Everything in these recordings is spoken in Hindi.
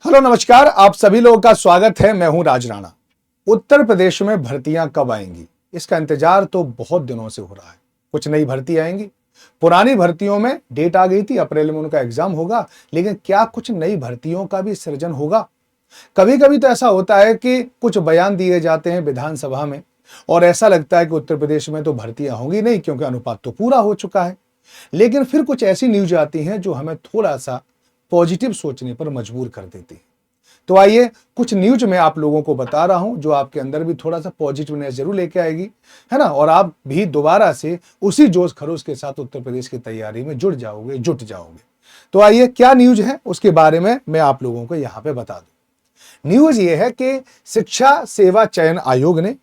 हेलो नमस्कार, आप सभी लोगों का स्वागत है। मैं हूं राज राणा। उत्तर प्रदेश में भर्तियां कब आएंगी, इसका इंतजार तो बहुत दिनों से हो रहा है। कुछ नई भर्ती आएंगी। पुरानी भर्तियों में डेट आ गई थी, अप्रैल में उनका एग्जाम होगा, लेकिन क्या कुछ नई भर्तियों का भी सृजन होगा? कभी कभी तो ऐसा होता है कि कुछ बयान दिए जाते हैं विधानसभा में और ऐसा लगता है कि उत्तर प्रदेश में तो भर्तियां होंगी नहीं, क्योंकि अनुपात तो पूरा हो चुका है। लेकिन फिर कुछ ऐसी न्यूज आती हैं जो हमें थोड़ा सा पॉजिटिव सोचने पर मजबूर कर देती है। तो आइए कुछ न्यूज मैं आप लोगों को बता रहा हूं जो आपके अंदर भी थोड़ा सा पॉजिटिवनेस जरूर लेके आएगी, है ना। और आप भी दोबारा से उसी जोश खरोश के साथ उत्तर प्रदेश की तैयारी में जुट जाओगे। तो आइए क्या न्यूज है उसके बारे में मैं आप लोगों को यहां पे बता दूं। न्यूज ये है कि शिक्षा सेवा चयन आयोग ने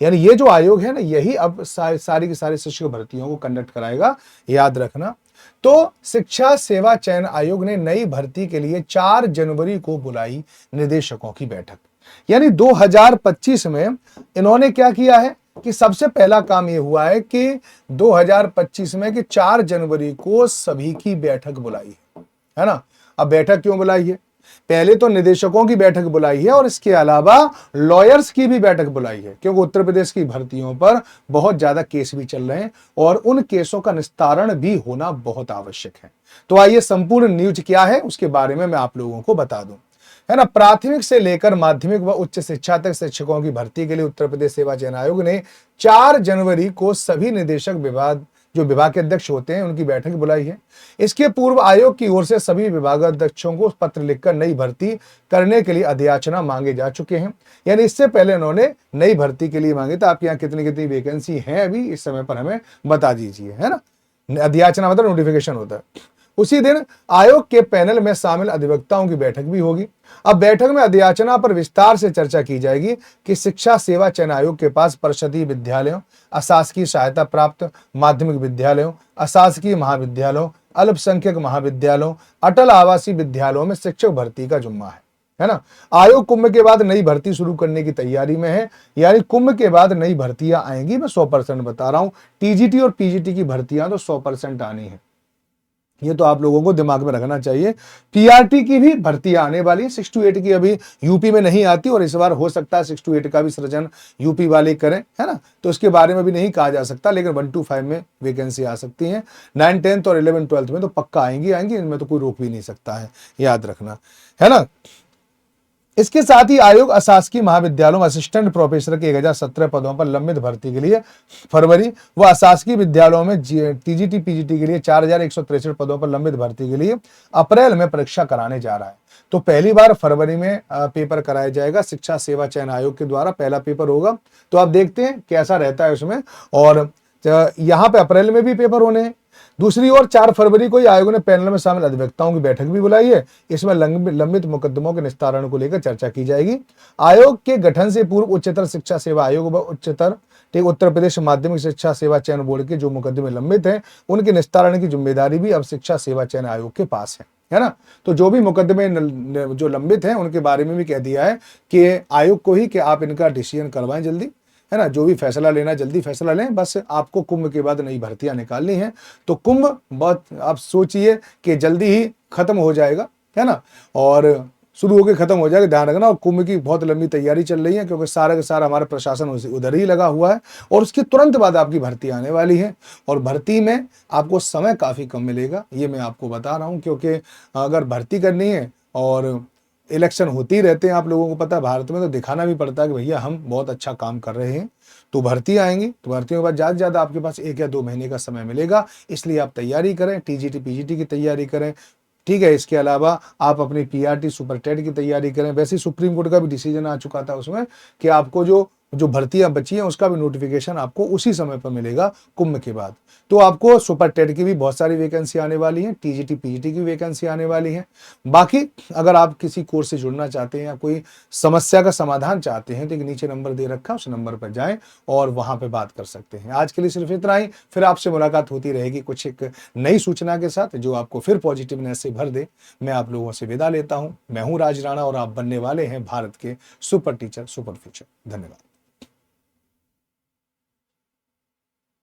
यानी ये जो आयोग है ना, यही अब सारी की सारी शिक्षक भर्तियों को कंडक्ट कराएगा, याद रखना। तो शिक्षा सेवा चयन आयोग ने नई भर्ती के लिए 4 जनवरी को बुलाई निदेशकों की बैठक। यानी 2025 में इन्होंने क्या किया है कि सबसे पहला काम यह हुआ है कि 2025 में कि 4 जनवरी को सभी की बैठक बुलाई है ना। अब बैठक क्यों बुलाई है? पहले तो निदेशकों की बैठक बुलाई है और इसके अलावा लॉयर्स की भी बैठक बुलाई है, क्योंकि उत्तर प्रदेश की भर्तियों पर बहुत ज्यादा केस भी चल रहे हैं और उन केसों का निस्तारण भी होना बहुत आवश्यक है। तो आइए संपूर्ण न्यूज क्या है उसके बारे में मैं आप लोगों को बता दूं, है ना। प्राथमिक से लेकर माध्यमिक व उच्च शिक्षा तक शिक्षकों की भर्ती के लिए उत्तर प्रदेश सेवा चयन आयोग ने 4 जनवरी को सभी निदेशक विभाग के अध्यक्ष होते हैं उनकी बैठक बुलाई है। इसके पूर्व आयोग की ओर से सभी विभागाध्यक्षों को पत्र लिखकर नई भर्ती करने के लिए अधियाचना मांगे जा चुके हैं। यानी इससे पहले उन्होंने नई भर्ती के लिए मांगे तो आपके यहाँ कितनी कितनी वैकेंसी है अभी इस समय पर हमें बता दीजिए, है ना। अधियाचना मतलब नोटिफिकेशन होता है। उसी दिन आयोग के पैनल में शामिल अधिवक्ताओं की बैठक भी होगी। अब बैठक में अधियाचना पर विस्तार से चर्चा की जाएगी कि शिक्षा सेवा चयन आयोग के पास परिषदीय विद्यालयों, अशासकीय सहायता प्राप्त माध्यमिक विद्यालयों, अशासकीय महाविद्यालयों, अल्पसंख्यक महाविद्यालयों, अटल आवासीय विद्यालयों में शिक्षक भर्ती का जुम्मा है ना। आयोग कुंभ के बाद नई भर्ती शुरू करने की तैयारी में है। यानी कुंभ के बाद नई भर्तियां आएंगी, मैं 100% बता रहा हूं। टीजीटी और पीजीटी की भर्तियां तो 100% आनी है, ये तो आप लोगों को दिमाग में रखना चाहिए। पीआरटी की भी भर्तियां आने वाली है। 6 to 8 की अभी यूपी में नहीं आती और इस बार हो सकता है 6 to 8 का भी सृजन यूपी वाले करें, है ना। तो इसके बारे में भी नहीं कहा जा सकता, लेकिन 1 to 5 में वैकेंसी आ सकती है। 9, 10th और 11, 12th में तो पक्का आएंगी, इनमें तो कोई रोक भी नहीं सकता है, याद रखना, है ना। इसके साथ ही आयोग अशासकीय महाविद्यालयों में असिस्टेंट प्रोफेसर के 1017 पदों पर लंबित भर्ती के लिए फरवरी व अशासकीय विद्यालयों में टीजीटी पीजीटी के लिए 4163 पदों पर लंबित भर्ती के लिए अप्रैल में परीक्षा कराने जा रहा है। तो पहली बार फरवरी में पेपर कराया जाएगा शिक्षा सेवा चयन आयोग के द्वारा, पहला पेपर होगा। तो आप देखते हैं कैसा रहता है उसमें। और यहाँ पे अप्रैल में भी पेपर होने हैं। दूसरी ओर 4 फरवरी को ही आयोग ने पैनल में शामिल अधिवक्ताओं की बैठक भी बुलाई है। इसमें लंबित मुकदमों के निस्तारण को लेकर चर्चा की जाएगी। आयोग के गठन से पूर्व उच्चतर शिक्षा सेवा आयोग व उत्तर प्रदेश माध्यमिक शिक्षा सेवा चयन बोर्ड के जो मुकदमे लंबित हैं उनके निस्तारण की जिम्मेदारी भी अब शिक्षा सेवा चयन आयोग के पास है ना। तो जो भी मुकदमे जो लंबित हैं उनके बारे में भी कह दिया है कि आयोग को ही कि आप इनका डिसीजन करवाएं जल्दी, है ना। जो भी फैसला लेना जल्दी फैसला लें, बस आपको कुंभ के बाद नई भर्तियां निकालनी है। तो कुंभ बहुत आप सोचिए कि जल्दी ही खत्म हो जाएगा, है ना, और शुरू होकर खत्म हो जाएगा, ध्यान रखना। और कुंभ की बहुत लंबी तैयारी चल रही है, क्योंकि सारा का सारा हमारा प्रशासन उधर ही लगा हुआ है और उसके तुरंत बाद आपकी भर्ती आने वाली है। और भर्ती में आपको समय काफी कम मिलेगा, ये मैं आपको बता रहा हूँ, क्योंकि अगर भर्ती करनी है और इलेक्शन होते ही रहते हैं, आप लोगों को पता है भारत में, तो दिखाना भी पड़ता है कि भैया हम बहुत अच्छा काम कर रहे हैं। तो भर्ती आएंगी, तो भर्तियों के बाद ज़्यादा से ज़्यादा आपके पास 1 या 2 महीने का समय मिलेगा। इसलिए आप तैयारी करें, टीजीटी पीजीटी की तैयारी करें, ठीक है। इसके अलावा आप अपनी पीआरटी सुपर टेट की तैयारी करें। वैसे ही सुप्रीम कोर्ट का भी डिसीजन आ चुका था उसमें कि आपको जो भर्तियां बची हैं उसका भी नोटिफिकेशन आपको उसी समय पर मिलेगा कुंभ के बाद। तो आपको सुपर टेट की भी बहुत सारी वैकेंसी आने वाली है, टीजीटी पीजीटी की वैकेंसी आने वाली है। बाकी अगर आप किसी कोर्स से जुड़ना चाहते हैं या कोई समस्या का समाधान चाहते हैं तो एक नीचे नंबर दे रखा है, उस नंबर पर जाएं और वहां पे बात कर सकते हैं। आज के लिए सिर्फ इतना ही, फिर आपसे मुलाकात होती रहेगी कुछ एक नई सूचना के साथ जो आपको फिर पॉजिटिवनेस से भर दे। मैं आप लोगों से विदा लेता हूं। मैं हूं राज राणा और आप बनने वाले हैं भारत के सुपर टीचर सुपर फ्यूचर। धन्यवाद।